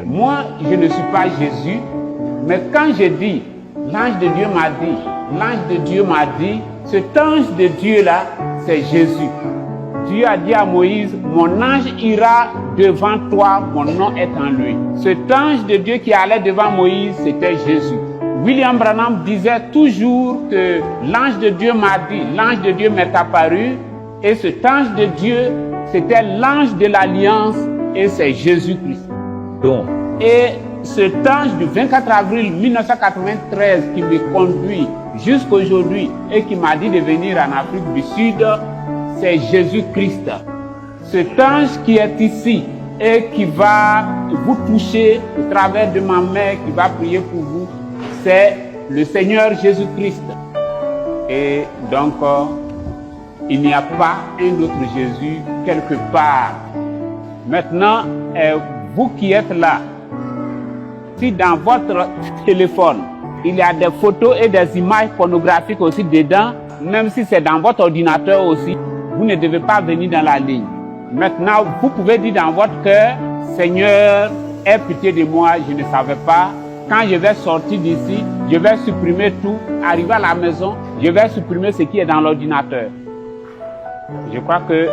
Moi, je ne suis pas Jésus, mais quand je dis, l'ange de Dieu m'a dit, cet ange de Dieu-là, c'est Jésus. Dieu a dit à Moïse, mon ange ira devant toi, mon nom est en lui. Cet ange de Dieu qui allait devant Moïse, c'était Jésus. William Branham disait toujours que l'ange de Dieu m'a dit, l'ange de Dieu m'est apparu, et cet ange de Dieu, c'était l'ange de l'Alliance, et c'est Jésus-Christ. Donc, Et cet ange du 24 avril 1993 qui me conduit jusqu'aujourd'hui et qui m'a dit de venir en Afrique du Sud, c'est Jésus-Christ. Cet ange qui est ici et qui va vous toucher au travers de ma main, qui va prier pour vous, c'est le Seigneur Jésus-Christ. Et donc, il n'y a pas un autre Jésus quelque part. Maintenant, vous qui êtes là, si dans votre téléphone, il y a des photos et des images pornographiques aussi dedans, même si c'est dans votre ordinateur aussi, vous ne devez pas venir dans la ligne. Maintenant, vous pouvez dire dans votre cœur, Seigneur, aie pitié de moi, je ne savais pas. Quand je vais sortir d'ici, je vais supprimer tout. Arriver à la maison, je vais supprimer ce qui est dans l'ordinateur. Je crois que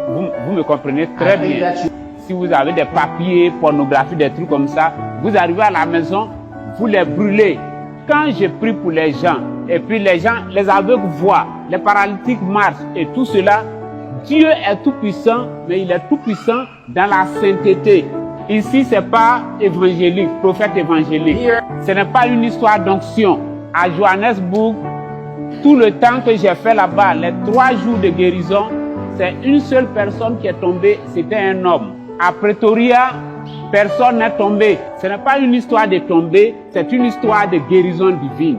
vous me comprenez très bien. Si vous avez des papiers pornographiques, des trucs comme ça, vous arrivez à la maison, vous les brûlez. Quand je prie pour les gens, et puis les gens, les aveugles voient, les paralytiques marchent et tout cela, Dieu est tout puissant, mais il est tout puissant dans la sainteté. Ici, ce n'est pas évangélique, prophète évangélique. Ce n'est pas une histoire d'onction. À Johannesburg, tout le temps que j'ai fait là-bas, les 3 jours de guérison, c'est une seule personne qui est tombée, c'était un homme. À Pretoria, personne n'est tombé. Ce n'est pas une histoire de tomber, c'est une histoire de guérison divine.